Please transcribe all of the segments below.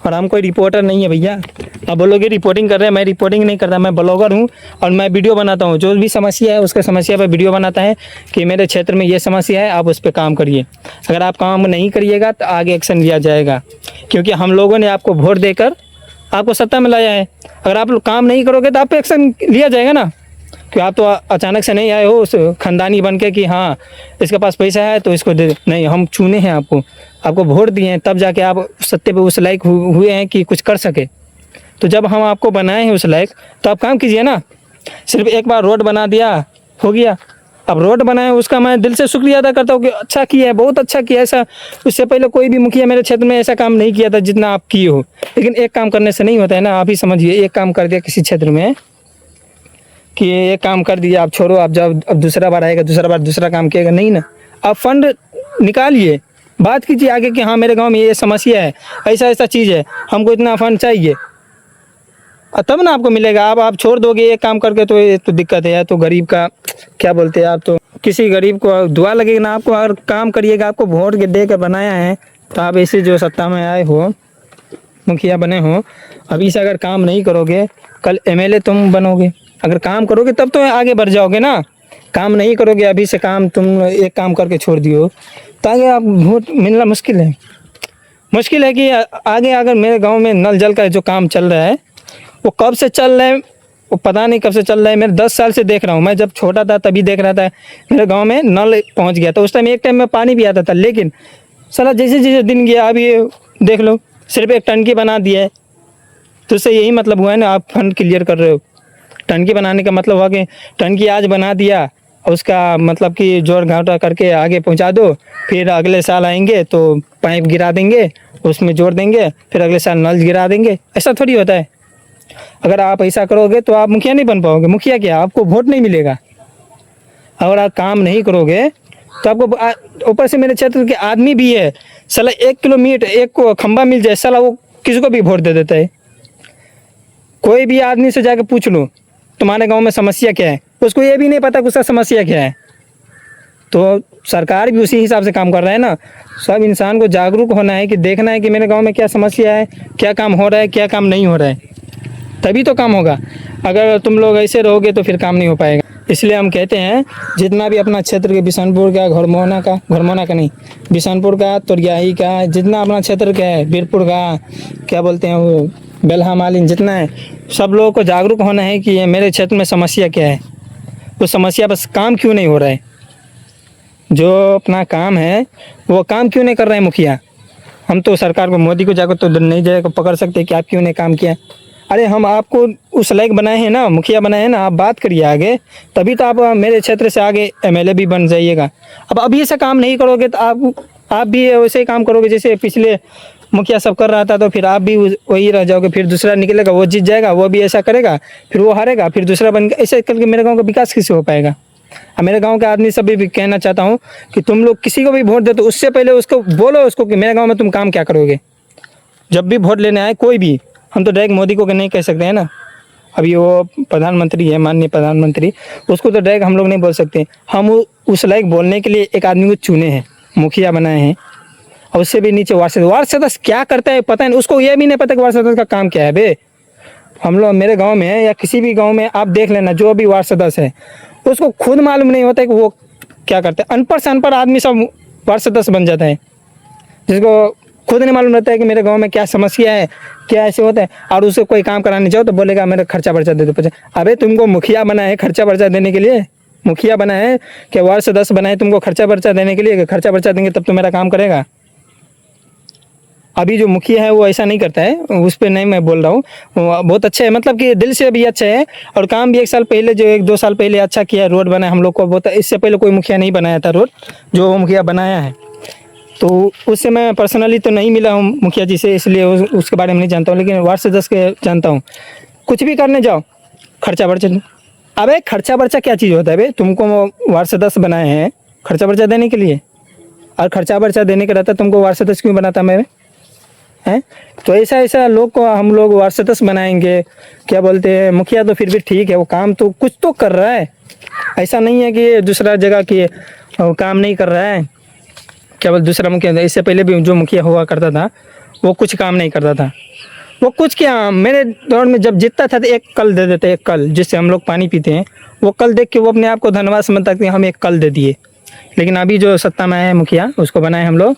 और हम कोई रिपोर्टर नहीं है भैया। आप बोलोगे रिपोर्टिंग कर रहे हैं, मैं रिपोर्टिंग नहीं करता, मैं ब्लॉगर हूँ और मैं वीडियो बनाता हूँ। जो भी समस्या है उसका समस्या पर वीडियो बनाता है कि मेरे क्षेत्र में ये समस्या है, आप उस पर काम करिए। अगर आप काम नहीं करिएगा तो आगे एक्शन लिया जाएगा, क्योंकि हम लोगों ने आपको वोट देकर आपको सत्ता में लाया है। अगर आप लोग काम नहीं करोगे तो आप पे एक्शन लिया जाएगा ना, कि आप तो अचानक से नहीं आए हो उस खानदानी बन के कि हाँ इसके पास पैसा है तो इसको दे दे। नहीं, हम चुने हैं आपको, आपको वोट दिए हैं, तब जाके आप सत्ते पे उस लायक हुए हैं कि कुछ कर सके। तो जब हम आपको बनाए हैं उस लायक तो आप काम कीजिए ना। सिर्फ एक बार रोड बना दिया हो गया। अब रोड बनाए उसका मैं दिल से शुक्रिया अदा करता हूँ कि अच्छा किया है, बहुत अच्छा किया। ऐसा उससे पहले कोई भी मुखिया मेरे क्षेत्र में ऐसा काम नहीं किया था जितना आप किए हो। लेकिन एक काम करने से नहीं होता है ना, आप ही समझिए। एक काम कर दिया किसी क्षेत्र में कि ये काम कर दिया, आप छोड़ो, आप जब अब दूसरा बार आएगा, दूसरा बार दूसरा काम किएगा, नहीं ना। आप फंड निकालिए, बात कीजिए आगे कि हाँ मेरे गांव में ये समस्या है, ऐसा ऐसा चीज़ है, हमको इतना फंड चाहिए, तब ना आपको मिलेगा। आप छोड़ दोगे एक काम करके तो ये तो दिक्कत है। तो गरीब का क्या बोलते हैं आप, तो किसी गरीब को दुआ लगेगी ना आपको। अगर काम करिएगा, आपको वोट दे के बनाया है तो आप ऐसे जो सत्ता में आए हो, मुखिया बने हो, अभी से अगर काम नहीं करोगे कल एमएलए तुम बनोगे। अगर काम करोगे तब तो आगे बढ़ जाओगे ना। काम नहीं करोगे, अभी से काम तुम एक काम करके छोड़ दियो तो आगे आप वोट मिलना मुश्किल है। मुश्किल है कि आगे अगर मेरे गांव में नल जल का जो काम चल रहा है वो कब से चल रहा है, वो पता नहीं कब से चल रहा है। मैं 10 साल से देख रहा हूँ। मैं जब छोटा था तभी देख रहा था मेरे गांव में नल पहुंच गया था। उस टाइम एक टाइम में पानी भी आता था, लेकिन साला जैसे जैसे दिन गया अभी देख लो सिर्फ एक टंकी बना दिया है। तो उससे यही मतलब हुआ है ना, आप फंड क्लियर कर रहे हो। टंकी बनाने का मतलब हुआ कि टंकी आज बना दिया, उसका मतलब कि जोड़ घाटा करके आगे पहुंचा दो, फिर अगले साल आएंगे तो पाइप गिरा देंगे, उसमें जोड़ देंगे, फिर अगले साल नल गिरा देंगे। ऐसा थोड़ी होता है। अगर आप ऐसा करोगे तो आप मुखिया नहीं बन पाओगे। मुखिया क्या, आपको वोट नहीं मिलेगा। अगर आप काम नहीं करोगे तो आपको ऊपर से मेरे क्षेत्र के आदमी भी है, साला 1 किलोमीटर एक को खंबा मिल जाए, साला वो किसी को भी वोट दे देता है। कोई भी आदमी से जाके पूछ लो तुम्हारे गांव में समस्या क्या है, उसको ये भी नहीं पता कि उसका समस्या क्या है। तो सरकार भी उसी हिसाब से काम कर रहा है ना। सब इंसान को जागरूक होना है कि देखना है कि मेरे गांव में क्या समस्या है, क्या काम हो रहा है, क्या काम नहीं हो रहा है, तभी तो काम होगा। अगर तुम लोग ऐसे रहोगे तो फिर काम नहीं हो पाएगा। इसलिए हम कहते हैं जितना भी अपना क्षेत्र के बिशनपुर का, घरमोना का नहीं, बिशनपुर का, तोरियाही का, जितना अपना क्षेत्र का है, बीरपुर का, क्या बोलते हैं वो, बेल्हा मालिन, जितना है, सब लोगों को जागरूक होना है कि मेरे क्षेत्र में समस्या क्या है, उस समस्या पर काम क्यों नहीं हो रहा है। जो अपना काम है वो काम क्यों नहीं कर रहे हैं मुखिया। हम तो सरकार को, मोदी को जाकर तो नहीं जाकर पकड़ सकते कि आप क्यों नहीं काम किया। अरे हम आपको उस लायक बनाए हैं ना, मुखिया बनाए हैं ना, आप बात करिए आगे, तभी तो आप मेरे क्षेत्र से आगे एमएलए भी बन जाइएगा। अब अभी ऐसा काम नहीं करोगे तो आप भी वैसे ही काम करोगे जैसे पिछले मुखिया सब कर रहा था, तो फिर आप भी वही रह जाओगे। फिर दूसरा निकलेगा, वो जीत जाएगा, वो भी ऐसा करेगा, फिर वो हारेगा, फिर दूसरा बन, ऐसे करके मेरे गाँव का विकास कैसे हो पाएगा। अब मेरे गांव के आदमी सभी भी कहना चाहता हूं कि तुम लोग किसी को भी वोट दे तो उससे पहले उसको बोलो उसको कि मेरे गांव में तुम काम क्या करोगे। जब भी वोट लेने आए कोई भी, हम तो डायरेक्ट मोदी को नहीं कह सकते हैं ना। अभी वो प्रधानमंत्री है, माननीय प्रधानमंत्री, उसको तो डायरेक्ट हम लोग नहीं बोल सकते। हम उस लायक बोलने के लिए एक आदमी को चुने हैं, मुखिया बनाए हैं। और उससे भी नीचे वार्ड सदस्य क्या करता है पता है, उसको ये भी नहीं पता कि वार्ड सदस्य का काम क्या है। बे हम लोग मेरे गाँव में या किसी भी गाँव में आप देख लेना, जो भी वार्ड सदस्य है उसको खुद मालूम नहीं होता है कि वो क्या करते हैं। अनपढ़ से अनपढ़ आदमी सब वार्ड सदस्य बन जाता है, जिसको खुद नहीं मालूम रहता है कि मेरे गांव में क्या समस्या है, क्या ऐसे होता है। और उसे कोई काम कराने जाओ तो बोलेगा मेरा खर्चा पर्चा दे दो। अबे तुमको मुखिया बना है खर्चा पर्चा देने के लिए? मुखिया बना है कि वार्ड सदस्य बना है तुमको खर्चा पर्चा देने के लिए? खर्चा पर्चा देंगे तब तो मेरा काम करेगा। अभी जो मुखिया है वो ऐसा नहीं करता है, उस पर नहीं मैं बोल रहा हूँ। बहुत अच्छा है, मतलब कि दिल से भी अच्छा है। और काम भी 1 साल पहले, जो 1-2 साल पहले अच्छा किया, रोड बना हम लोग को बहुत। इससे पहले कोई मुखिया नहीं बनाया था रोड, जो मुखिया बनाया है। तो उससे मैं पर्सनली तो नहीं मिला हूँ मुखिया जी से, इसलिए उसके बारे में नहीं जानता हूँ, लेकिन वार्ड सदस्य के जानता हूँ। कुछ भी करने जाओ खर्चा पर्चा। अबे खर्चा पर्चा क्या चीज़ होता है बे? तुमको वार्ड सदस्य बनाए हैं खर्चा पर्चा देने के लिए, और खर्चा पर्चा देने का रहता तुमको वार्ड सदस्य क्यों बनाता मैं हैं? तो ऐसा लोग को हम लोग वार्ड सदस्य बनाएंगे, क्या बोलते हैं मुखिया तो फिर भी ठीक है, वो काम तो कुछ तो कर रहा है। ऐसा नहीं है कि दूसरा जगह की काम नहीं कर रहा है। क्या बोल दूसरा मुखिया, इससे पहले भी जो मुखिया हुआ करता था वो कुछ काम नहीं करता था। वो कुछ क्या, मेरे दौर में जब जीतता था तो एक कल दे देते, एक कल जिससे हम लोग पानी पीते हैं, वो कल देख के वो अपने आप को धन्यवाद समझता कि हम एक कल दे दिए। लेकिन अभी जो सत्ता में आया है मुखिया, उसको बनाए हम लोग,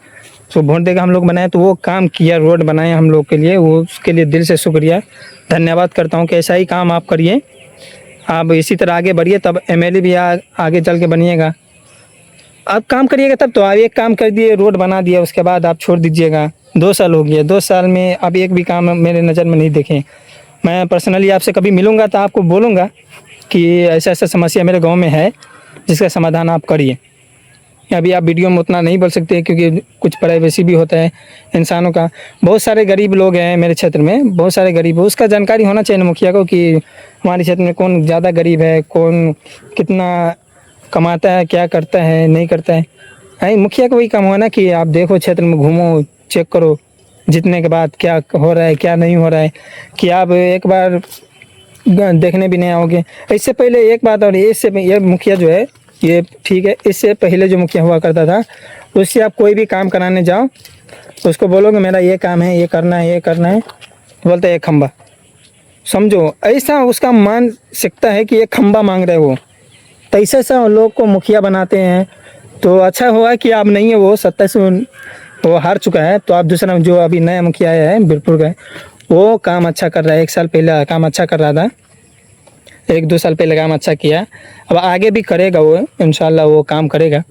उसको वोट देकर हम लोग बनाए, तो वो काम किया, रोड बनाए हम लोग के लिए, वो उसके लिए दिल से शुक्रिया, धन्यवाद करता हूँ कि ऐसा ही काम आप करिए, आप इसी तरह आगे बढ़िए, तब एमएलए भी आगे चल के बनिएगा। आप काम करिएगा तब तो। आप एक काम कर दिए, रोड बना दिया, उसके बाद आप छोड़ दीजिएगा। 2 साल हो गया, 2 साल में अब एक भी काम मेरे नज़र में नहीं देखे। मैं पर्सनली आपसे कभी मिलूँगा तो आपको बोलूँगा कि ऐसा ऐसा समस्या मेरे गांव में है, जिसका समाधान आप करिए। अभी आप वीडियो में उतना नहीं बोल सकते क्योंकि कुछ प्राइवेसी भी होता है इंसानों का। बहुत सारे गरीब लोग हैं मेरे क्षेत्र में, बहुत सारे गरीब, उसका जानकारी होना चाहिए मुखिया को कि हमारे क्षेत्र में कौन ज़्यादा गरीब है, कौन कितना कमाता है, क्या करता है, नहीं करता है। नहीं, मुखिया का वही काम हुआ ना कि आप देखो, क्षेत्र में घूमो, चेक करो, जीतने के बाद क्या हो रहा है, क्या नहीं हो रहा है, कि आप एक बार देखने भी नहीं आओगे। इससे पहले एक बात और, ये मुखिया जो है ये ठीक है, इससे पहले जो मुखिया हुआ करता था, उससे आप कोई भी काम कराने जाओ, उसको बोलोगे मेरा ये काम है, ये करना है, ये करना है, बोलते है एक खंबा। समझो, ऐसा उसका मानसिकता है कि ये खंबा मांग रहे हो। तो ऐसा लोग को मुखिया बनाते हैं। तो अच्छा हुआ कि आप नहीं है, वो सत्ता से वो हार चुका है, तो आप दूसरा जो अभी नया मुखिया आया है बीरपुर का, वो काम अच्छा कर रहा है। 1 साल पहले काम अच्छा कर रहा था, 1-2 साल पहले काम अच्छा किया, अब आगे भी करेगा वो, इंशाल्लाह वो काम करेगा।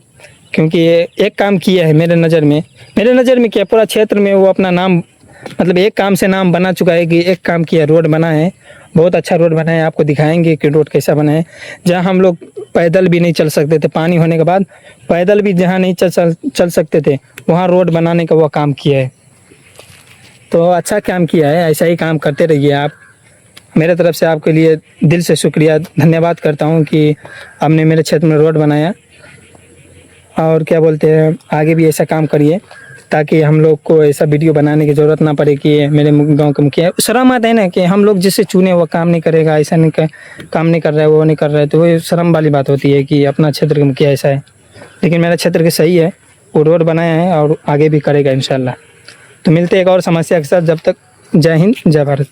क्योंकि ये एक काम किया है मेरे नज़र में क्या, पूरा क्षेत्र में वो अपना नाम, मतलब एक काम से नाम बना चुका है कि एक काम किया, रोड बना है, बहुत अच्छा रोड बना है। आपको दिखाएंगे कि रोड कैसा बना है। जहाँ हम लोग पैदल भी नहीं चल सकते थे, पानी होने के बाद पैदल भी जहाँ नहीं चल सकते थे, वहाँ रोड बनाने का वो काम किया है। तो अच्छा काम किया है, ऐसा ही काम करते रहिए आप। मेरे तरफ से आपके लिए दिल से शुक्रिया, धन्यवाद करता हूँ कि आपने मेरे क्षेत्र में रोड बनाया। और क्या बोलते हैं, आगे भी ऐसा काम करिए ताकि हम लोग को ऐसा वीडियो बनाने की ज़रूरत ना पड़े कि मेरे गांव के मुखिया, शर्म आता है ना कि हम लोग जिससे चुने वो काम नहीं करेगा, ऐसा नहीं काम नहीं कर रहा है, वो नहीं कर रहा है, तो वो शर्म वाली बात होती है कि अपना क्षेत्र का मुखिया ऐसा है। लेकिन मेरा क्षेत्र के सही है, वो रोड बनाया है और आगे भी करेगा इंशाल्लाह। तो मिलते हैं एक और समस्या के साथ, जब तक जय हिंद, जय भारत।